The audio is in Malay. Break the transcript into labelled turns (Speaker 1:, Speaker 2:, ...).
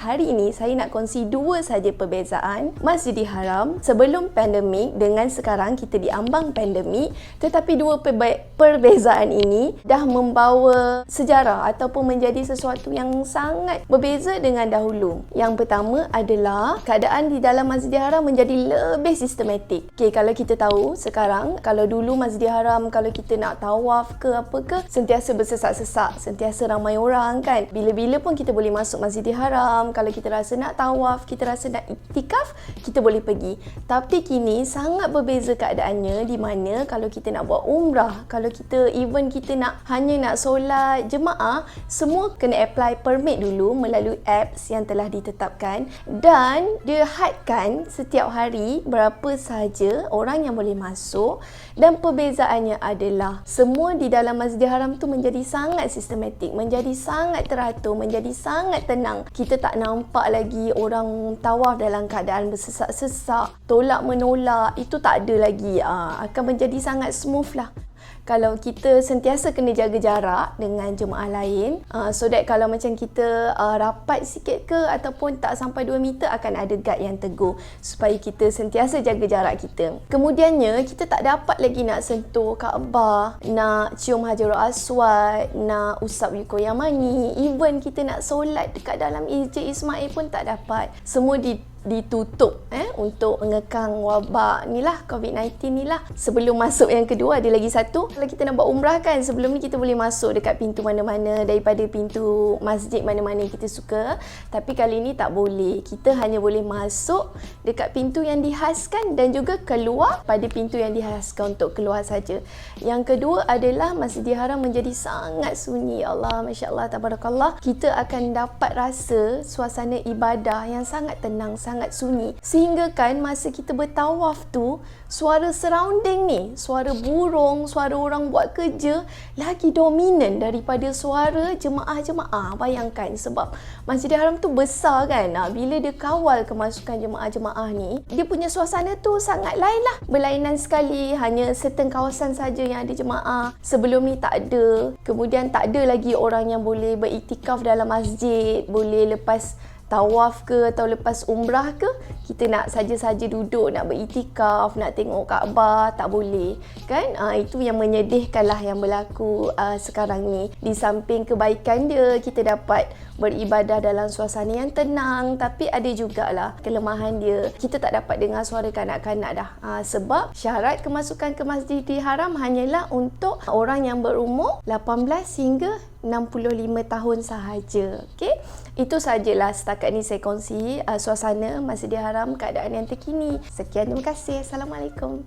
Speaker 1: Hari ini saya nak kongsi dua saja perbezaan Masjidil Haram sebelum pandemik dengan sekarang kita diambang pandemik, tetapi dua perbezaan ini dah membawa sejarah ataupun menjadi sesuatu yang sangat berbeza dengan dahulu. Yang pertama adalah keadaan di dalam Masjidil Haram menjadi lebih sistematik. Okey, kalau kita tahu sekarang, kalau dulu Masjidil Haram kalau kita nak tawaf ke apa ke, sentiasa bersesak-sesak, sentiasa ramai orang kan. Bila-bila pun kita boleh masuk Masjidil Haram. Kalau kita rasa nak tawaf, kita rasa nak iktikaf, kita boleh pergi. Tapi kini sangat berbeza keadaannya, di mana kalau kita nak buat umrah, kalau kita hanya nak solat jemaah, semua kena apply permit dulu melalui apps yang telah ditetapkan, dan dia hadkan setiap hari berapa sahaja orang yang boleh masuk. Dan perbezaannya adalah semua di dalam Masjidil Haram tu menjadi sangat sistematik, menjadi sangat teratur, menjadi sangat tenang. Kita tak nampak lagi orang tawaf dalam keadaan bersesak-sesak, tolak menolak, itu tak ada lagi. Akan menjadi sangat smooth lah. Kalau kita sentiasa kena jaga jarak dengan jemaah lain, so that kalau macam kita rapat sikit ke ataupun tak sampai 2 meter, akan ada guide yang tegur supaya kita sentiasa jaga jarak kita. Kemudiannya, kita tak dapat lagi nak sentuh Kaabah, nak cium Hajarul Aswad, nak usap Yuko Yamani, even kita nak solat dekat dalam Masjid Ismail pun tak dapat. Semua ditutup untuk mengekang wabak ni lah, COVID-19 ni lah. Sebelum masuk yang kedua, ada lagi satu. Kalau kita nak buat umrah kan, sebelum ni kita boleh masuk dekat pintu mana-mana, daripada pintu masjid mana-mana kita suka. Tapi kali ni tak boleh. Kita hanya boleh masuk dekat pintu yang dihaskan dan juga keluar pada pintu yang dihaskan untuk keluar saja. Yang kedua adalah Masjidil Haram menjadi sangat sunyi. Allah, Masya Allah, Tabarakallah. Kita akan dapat rasa suasana ibadah yang sangat tenang, sangat sunyi. Sehingga kan masa kita bertawaf tu, suara surrounding ni, suara burung, suara orang buat kerja lagi dominan daripada suara jemaah-jemaah. Bayangkan, sebab Masjidil Haram tu besar kan. Bila dia kawal kemasukan jemaah-jemaah ni, dia punya suasana tu sangat lain lah. Berlainan sekali, hanya certain kawasan saja yang ada jemaah. Sebelum ni tak ada. Kemudian tak ada lagi orang yang boleh beriktikaf dalam masjid, boleh lepas tawaf ke atau lepas umrah ke, kita nak saja-saja duduk, nak beriktikaf, nak tengok Kaabah, tak boleh kan. Itu yang menyedihkan lah yang berlaku sekarang ni. Di samping kebaikan dia, kita dapat beribadah dalam suasana yang tenang, tapi ada jugalah kelemahan dia. Kita tak dapat dengar suara kanak-kanak dah. Sebab syarat kemasukan ke Masjidil Haram hanyalah untuk orang yang berumur 18 hingga 65 tahun sahaja. Okey, itu sajalah setakat ni saya kongsi suasana Masjidil Haram, keadaan yang terkini. Sekian, terima kasih. Assalamualaikum.